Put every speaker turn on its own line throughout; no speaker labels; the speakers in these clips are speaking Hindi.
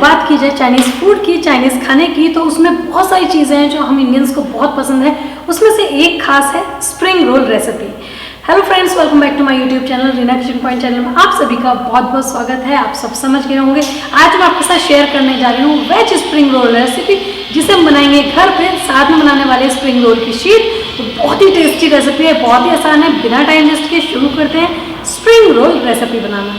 बात की जाए चाइनीज़ फूड की, चाइनीज़ खाने की, तो उसमें बहुत सारी चीज़ें हैं जो हम इंडियंस को बहुत पसंद है। उसमें से एक खास है spring roll recipe. Hello friends, welcome back to my YouTube channel Reena kitchen point channel में आप सभी का बहुत बहुत स्वागत है। आप सब समझ गए होंगे आज मैं आपके साथ शेयर करने जा रही हूँ वेज स्प्रिंग रोल रेसिपी, जिसे हम बनाएंगे घर पे साथ में बनाने वाले स्प्रिंग रोल की शीट। तो बहुत ही टेस्टी रेसिपी है, बहुत ही आसान है। बिना टाइम वेस्ट के शुरू करते हैं स्प्रिंग रोल रेसिपी बनाना।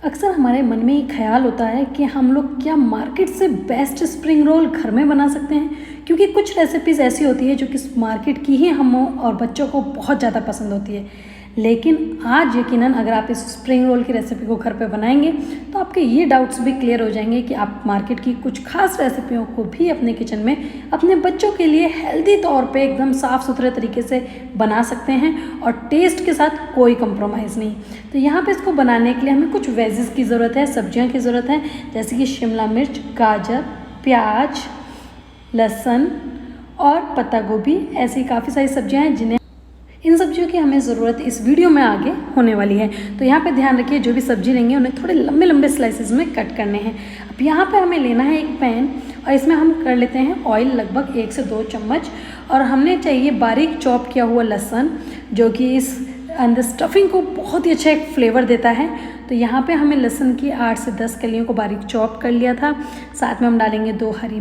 अक्सर हमारे मन में ये ख्याल होता है कि हम लोग क्या मार्केट से बेस्ट स्प्रिंग रोल घर में बना सकते हैं, क्योंकि कुछ रेसिपीज़ ऐसी होती है जो कि मार्केट की ही हम और बच्चों को बहुत ज़्यादा पसंद होती है। लेकिन आज यकीनन अगर आप इस स्प्रिंग रोल की रेसिपी को घर पे बनाएंगे तो आपके ये डाउट्स भी क्लियर हो जाएंगे कि आप मार्केट की कुछ खास रेसिपियों को भी अपने किचन में अपने बच्चों के लिए हेल्दी तौर पे एकदम साफ़ सुथरे तरीके से बना सकते हैं और टेस्ट के साथ कोई कंप्रोमाइज़ नहीं। तो यहाँ पे इसको बनाने के लिए हमें कुछ वेजेस की ज़रूरत है, सब्जियों की ज़रूरत है, जैसे कि शिमला मिर्च, गाजर, प्याज, लहसुन और पत्ता गोभी। ऐसी काफ़ी सारी सब्जियाँ हैं जिन्हें इन सब्जियों की हमें ज़रूरत इस वीडियो में आगे होने वाली है। तो यहाँ पे ध्यान रखिए, जो भी सब्जी लेंगे उन्हें थोड़े लंबे लंबे स्लाइसेस में कट करने हैं। अब यहाँ पे हमें लेना है एक पैन और इसमें हम कर लेते हैं ऑयल लगभग 1 से 2 चम्मच। और हमने चाहिए बारीक चॉप किया हुआ लहसुन, जो कि इस अंदर स्टफिंग को बहुत ही अच्छा एक फ्लेवर देता है। तो यहाँ पे हमें लहसुन की 8 से 10 कलियों को बारीक चॉप कर लिया था। साथ में हम डालेंगे 2 हरी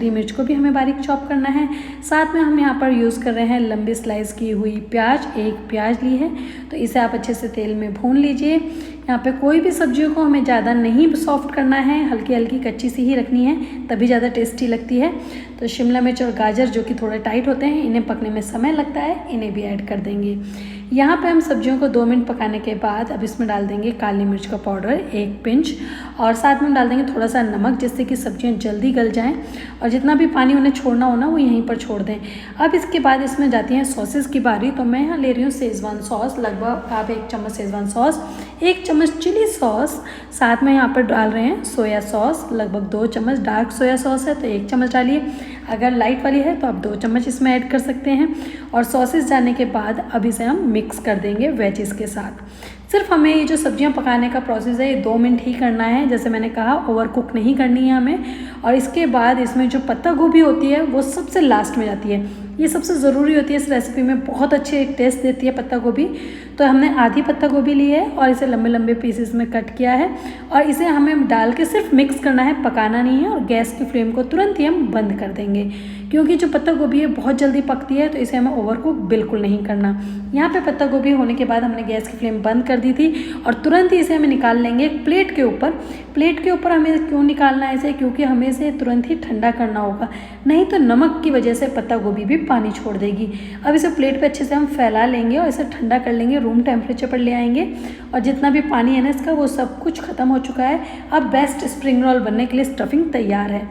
मिर्च को भी हमें बारीक चॉप करना है। साथ में हम यहाँ पर यूज़ कर रहे हैं लंबी स्लाइस की हुई प्याज, 1 प्याज ली है। तो इसे आप अच्छे से तेल में भून लीजिए। यहाँ पे कोई भी सब्जियों को हमें ज़्यादा नहीं सॉफ्ट करना है, हल्की हल्की कच्ची सी ही रखनी है, तभी ज़्यादा टेस्टी लगती है। तो शिमला मिर्च और गाजर जो कि थोड़े टाइट होते हैं, इन्हें पकने में समय लगता है, इन्हें भी ऐड कर देंगे। यहाँ पे हम सब्जियों को 2 मिनट पकाने के बाद अब इसमें डाल देंगे काली मिर्च का पाउडर 1 पिंच, और साथ में हम डाल देंगे थोड़ा सा नमक, जिससे कि सब्जियाँ जल्दी गल जाएं और जितना भी पानी उन्हें छोड़ना हो ना वो यहीं पर छोड़ दें। अब इसके बाद इसमें जाती हैं सॉसेस की बारी। तो मैं यहाँ ले रही हूँ शेज़वान सॉस, लगभग आप 1 चम्मच शेज़वान सॉस, 1 चम्मच चिली सॉस, साथ में यहाँ पर डाल रहे हैं सोया सॉस, लगभग 2 चम्मच। डार्क सोया सॉस है तो 1 चम्मच डालिए, अगर लाइट वाली है तो आप 2 चम्मच इसमें ऐड कर सकते हैं। और सॉसेस डालने के बाद अब इसे हम मिक्स कर देंगे वेजिस के साथ। सिर्फ हमें ये जो सब्जियां पकाने का प्रोसेस है ये 2 मिनट ही करना है, जैसे मैंने कहा ओवर कुक नहीं करनी है हमें। और इसके बाद इसमें जो पत्ता गोभी होती है वो सबसे लास्ट में जाती है, ये सबसे ज़रूरी होती है इस रेसिपी में, बहुत अच्छे टेस्ट देती है पत्ता गोभी। तो हमने आधी पत्ता गोभी ली है और इसे लंबे लंबे पीसेस में कट किया है और इसे हमें डाल के सिर्फ मिक्स करना है, पकाना नहीं है। और गैस की फ्लेम को तुरंत ही हम बंद कर देंगे, क्योंकि जो पत्ता गोभी है बहुत जल्दी पकती है, तो इसे हमें ओवर कुक बिल्कुल नहीं करना। यहाँ पे पत्ता गोभी होने के बाद हमने गैस की फ्लेम बंद कर दी थी और तुरंत ही इसे हमें निकाल लेंगे एक प्लेट के ऊपर। प्लेट के ऊपर हमें क्यों निकालना है इसे, क्योंकि हमें इसे तुरंत ही ठंडा करना होगा, नहीं तो नमक की वजह से पत्ता गोभी भी पानी छोड़ देगी। अब इसे प्लेट पे अच्छे से हम फैला लेंगे और इसे ठंडा कर लेंगे, रूम टेम्परेचर पर ले आएंगे। और जितना भी पानी है ना इसका वो सब कुछ ख़त्म हो चुका है। अब बेस्ट स्प्रिंग रोल बनने के लिए स्टफिंग तैयार है।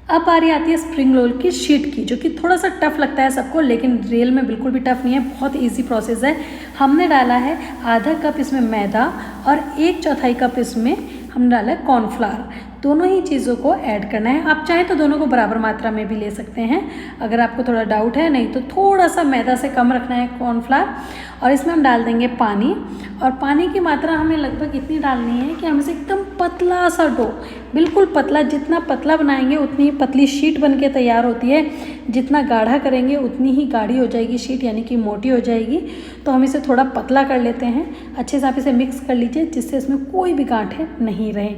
अब बारी आती है स्प्रिंग रोल की शीट की, जो कि थोड़ा सा टफ लगता है सबको, लेकिन रियल में बिल्कुल भी टफ नहीं है, बहुत इजी प्रोसेस है। हमने डाला है आधा कप इसमें मैदा और 1/4 कप इसमें हमने डाला है कॉर्नफ्लावर। दोनों ही चीज़ों को ऐड करना है। आप चाहें तो दोनों को बराबर मात्रा में भी ले सकते हैं अगर आपको थोड़ा डाउट है, नहीं तो थोड़ा सा मैदा से कम रखना है कॉर्नफ्लावर। और इसमें हम डाल देंगे पानी, और पानी की मात्रा हमें लगभग इतनी डालनी है कि हम इसे एकदम पतला सा डो, बिल्कुल पतला, जितना पतला बनाएंगे उतनी ही पतली शीट बन के तैयार होती है, जितना गाढ़ा करेंगे उतनी ही गाढ़ी हो जाएगी शीट, यानी कि मोटी हो जाएगी। तो हम इसे थोड़ा पतला कर लेते हैं। अच्छे से आप इसे मिक्स कर लीजिए जिससे इसमें कोई भी गांठें नहीं रहे।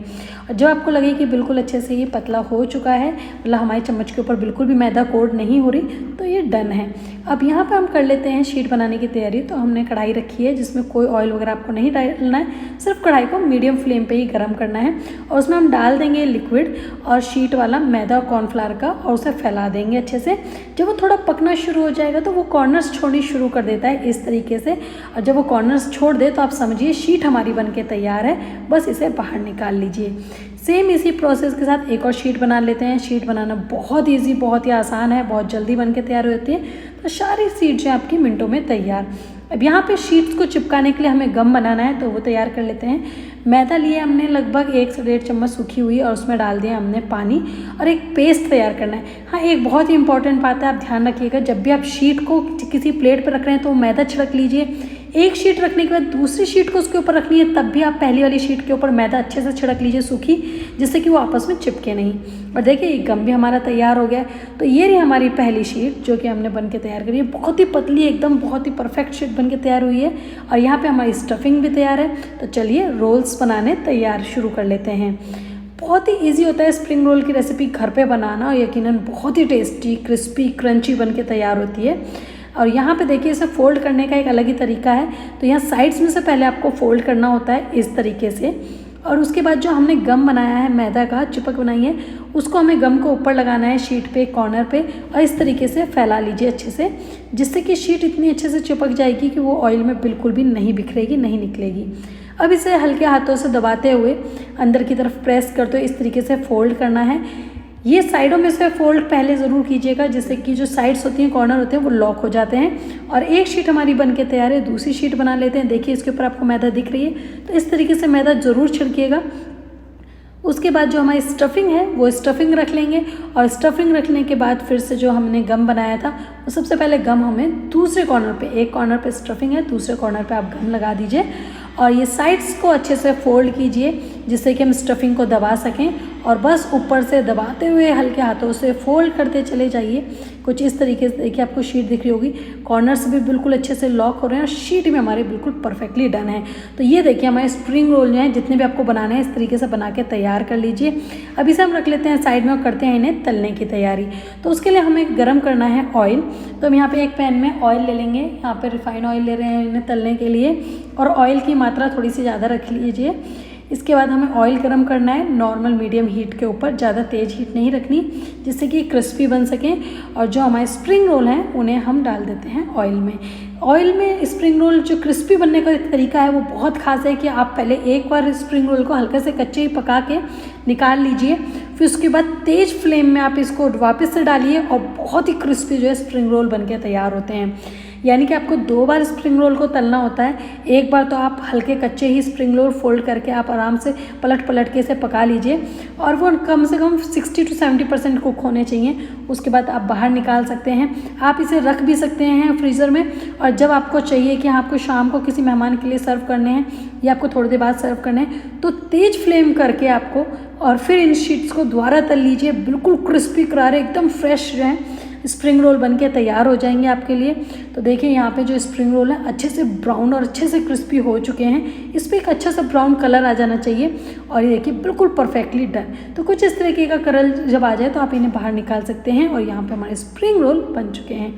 और जब आपको लगे कि बिल्कुल अच्छे से ये पतला हो चुका है, मतलब हमारे चम्मच के ऊपर बिल्कुल भी मैदा कोट नहीं हो रही, तो ये डन है। अब यहाँ पे हम कर लेते हैं शीट बनाने की तैयारी। तो हमने कढ़ाई रखी है जिसमें कोई ऑयल वगैरह आपको नहीं डालना है, सिर्फ कढ़ाई को मीडियम फ्लेम पे ही गर्म करना है। और उसमें हम डाल देंगे लिक्विड और शीट वाला मैदा कॉर्नफ्लावर का, और उसे फैला देंगे अच्छे से। जब वो थोड़ा पकना शुरू हो जाएगा तो वो कॉर्नर्स छोड़नी शुरू कर देता है इस तरीके से, और जब वो कॉर्नर्स छोड़ दे तो आप समझिए शीट हमारी बन के तैयार है, बस इसे बाहर निकाल लीजिए। सेम इसी प्रोसेस के साथ एक और शीट बना लेते हैं। शीट बनाना बहुत ईजी, बहुत ही आसान है, बहुत जल्दी बन के तैयार हो जाती है। तो सारी शीट्स हैं आपकी मिनटों में तैयार। अब यहाँ पे शीट्स को चिपकाने के लिए हमें गम बनाना है, तो वो तैयार कर लेते हैं। मैदा लिए हमने लगभग 1 से 1.5 चम्मच सूखी हुई, और उसमें डाल दिया हमने पानी, और एक पेस्ट तैयार करना है। हाँ, एक बहुत ही इंपॉर्टेंट बात है, आप ध्यान रखिएगा, जब भी आप शीट को किसी प्लेट पर रख रहे हैं तो मैदा छिड़क लीजिए। एक शीट रखने के बाद दूसरी शीट को उसके ऊपर रखनी है, तब भी आप पहली वाली शीट के ऊपर मैदा अच्छे से छिड़क लीजिए सूखी, जिससे कि वो आपस में चिपके नहीं। और देखिए ये गम भी हमारा तैयार हो गया है। तो ये रही हमारी पहली शीट जो कि हमने बन के तैयार करी है, बहुत ही पतली एकदम, बहुत ही परफेक्ट शीट बन के तैयार हुई है। और यहाँ पे हमारी स्टफिंग भी तैयार है। तो चलिए रोल्स बनाने तैयार शुरू कर लेते हैं। बहुत ही इजी होता है स्प्रिंग रोल की रेसिपी घर पे बनाना, और यकीनन बहुत ही टेस्टी, क्रिस्पी, क्रंची बन के तैयार होती है। और यहाँ पे देखिए इसे फोल्ड करने का एक अलग ही तरीका है। तो यहाँ साइड्स में से पहले आपको फोल्ड करना होता है इस तरीके से, और उसके बाद जो हमने गम बनाया है, मैदा का चिपक बनाई है, उसको हमें गम को ऊपर लगाना है शीट पे, कॉर्नर पे, और इस तरीके से फैला लीजिए अच्छे से, जिससे कि शीट इतनी अच्छे से चिपक जाएगी कि वो ऑयल में बिल्कुल भी नहीं बिखरेगी, नहीं निकलेगी। अब इसे हल्के हाथों से दबाते हुए अंदर की तरफ प्रेस करते हुए इस तरीके से फोल्ड करना है। ये साइडों में से फोल्ड पहले ज़रूर कीजिएगा, जिससे कि जो साइड्स होती हैं, कॉर्नर होते हैं, वो लॉक हो जाते हैं। और एक शीट हमारी बन के तैयार है, दूसरी शीट बना लेते हैं। देखिए इसके ऊपर आपको मैदा दिख रही है, तो इस तरीके से मैदा ज़रूर छिड़किएगा। उसके बाद जो हमारी स्टफिंग है वो स्टफिंग रख लेंगे, और स्टफिंग रखने के बाद फिर से जो हमने गम बनाया था, वो सबसे पहले गम हमें दूसरे कॉर्नर पे, एक कॉर्नर पे स्टफिंग है, दूसरे कॉर्नर पे आप गम लगा दीजिए, और ये साइड्स को अच्छे से फोल्ड कीजिए जिससे कि हम स्टफिंग को दबा सकें। और बस ऊपर से दबाते हुए हल्के हाथों से फोल्ड करते चले जाइए, कुछ इस तरीके से। देखिए आपको शीट दिख रही होगी, कॉर्नर्स भी बिल्कुल अच्छे से लॉक हो रहे हैं, और शीट भी हमारे बिल्कुल परफेक्टली डन है। तो ये देखिए हमारे स्प्रिंग रोल जो हैं, जितने भी आपको बनाने हैं, इस तरीके से बना के तैयार कर लीजिए। अब इसे हम रख लेते हैं साइड में और करते हैं इन्हें तलने की तैयारी। तो उसके लिए हमें गर्म करना है ऑयल। तो हम यहाँ पे एक पैन में ऑयल ले लेंगे, यहाँ पे रिफाइंड ऑयल ले रहे हैं इन्हें तलने के लिए, और ऑयल की मात्रा थोड़ी सी ज़्यादा रख लीजिए। इसके बाद हमें ऑयल गरम करना है नॉर्मल मीडियम हीट के ऊपर, ज़्यादा तेज़ हीट नहीं रखनी, जिससे कि क्रिस्पी बन सकें। और जो हमारे स्प्रिंग रोल हैं उन्हें हम डाल देते हैं ऑयल में। ऑयल में स्प्रिंग रोल जो क्रिस्पी बनने का तरीका है वो बहुत खास है कि आप पहले एक बार स्प्रिंग रोल को हल्के से कच्चे ही पका के निकाल लीजिए, फिर उसके बाद तेज़ फ्लेम में आप इसको वापस से डालिए, और बहुत ही क्रिस्पी जो है स्प्रिंग रोल बन के तैयार होते हैं। यानी कि आपको 2 बार स्प्रिंग रोल को तलना होता है। एक बार तो आप हल्के कच्चे ही स्प्रिंग रोल फोल्ड करके आप आराम से पलट के इसे पका लीजिए, और वो कम से कम 60 to 70% कुक होने चाहिए। उसके बाद आप बाहर निकाल सकते हैं। आप इसे रख भी सकते हैं फ्रीज़र में, और जब आपको चाहिए कि आपको शाम को किसी मेहमान के लिए सर्व करने हैं, या आपको थोड़ी देर बाद सर्व करने हैं, तो तेज़ फ्लेम करके आपको, और फिर इन शीट्स को दोबारा तल लीजिए। बिल्कुल क्रिस्पी करारे एकदम फ्रेश जो है स्प्रिंग रोल बनके तैयार हो जाएंगे आपके लिए। तो देखिए यहाँ पे जो स्प्रिंग रोल है अच्छे से ब्राउन और अच्छे से क्रिस्पी हो चुके हैं। इस पर एक अच्छा सा ब्राउन कलर आ जाना चाहिए, और ये देखिए बिल्कुल परफेक्टली डन। तो कुछ इस तरीके का कलर जब आ जाए तो आप इन्हें बाहर निकाल सकते हैं, और यहाँ पे हमारे स्प्रिंग रोल बन चुके हैं।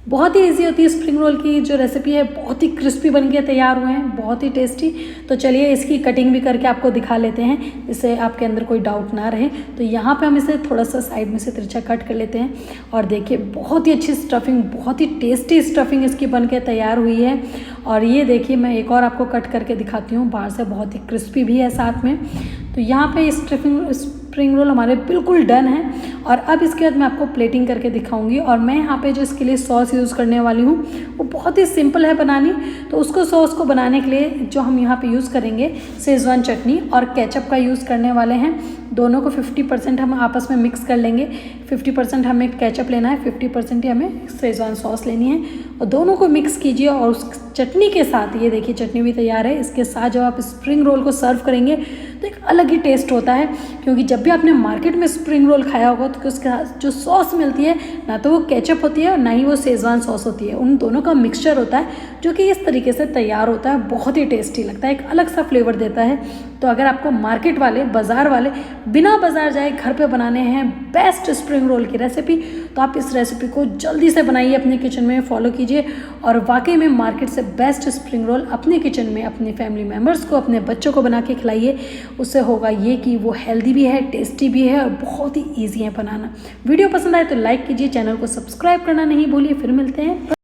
बहुत ही इजी होती है स्प्रिंग रोल की जो रेसिपी है, बहुत ही क्रिस्पी बन के तैयार हुए हैं, बहुत ही टेस्टी। तो चलिए इसकी कटिंग भी करके आपको दिखा लेते हैं, जिससे आपके अंदर कोई डाउट ना रहे। तो यहाँ पे हम इसे थोड़ा सा साइड में से तिरछा कट कर लेते हैं, और देखिए बहुत ही अच्छी स्टफिंग, बहुत ही टेस्टी स्टफिंग इसकी बन के तैयार हुई है। और ये देखिए मैं एक और आपको कट करके दिखाती हूँ, बाहर से बहुत ही क्रिस्पी भी है साथ में। तो यहाँ पे स्प्रिंग रोल हमारे बिल्कुल डन है। और अब इसके बाद मैं आपको प्लेटिंग करके दिखाऊंगी, और मैं यहाँ पे जो इसके लिए सॉस यूज़ करने वाली हूँ वो बहुत ही सिंपल है बनानी। तो उसको सॉस को बनाने के लिए जो हम यहाँ पे यूज़ करेंगे, शेजवान चटनी और केचप का यूज़ करने वाले हैं। दोनों को 50% हम आपस में मिक्स कर लेंगे। 50% हमें केचप लेना है, 50% ही हमें शेजवान सॉस लेनी है, और दोनों को मिक्स कीजिए। और उस चटनी के साथ, ये देखिए चटनी भी तैयार है, इसके साथ जब आप स्प्रिंग रोल को सर्व करेंगे तो एक अलग ही टेस्ट होता है। क्योंकि जब भी आपने मार्केट में स्प्रिंग रोल खाया होगा तो उसके साथ जो सॉस मिलती है, ना तो वो केचप होती है और ना ही वो शेजवान सॉस होती है, उन दोनों का मिक्सचर होता है, जो कि इस तरीके से तैयार होता है। बहुत ही टेस्टी लगता है, एक अलग सा फ्लेवर देता है। तो अगर आपको मार्केट वाले, बाज़ार वाले, बिना बाज़ार जाए घर पे बनाने हैं बेस्ट स्प्रिंग रोल की रेसिपी, तो आप इस रेसिपी को जल्दी से बनाइए, अपने किचन में फॉलो कीजिए, और वाकई में मार्केट से बेस्ट स्प्रिंग रोल अपने किचन में अपने फैमिली मेम्बर्स को, अपने बच्चों को बना के खिलाइए। उससे होगा ये कि वो हेल्दी भी है, टेस्टी भी है, और बहुत ही ईजी है बनाना। वीडियो पसंद आए तो लाइक कीजिए, चैनल को सब्सक्राइब करना नहीं भूलिए। फिर मिलते हैं।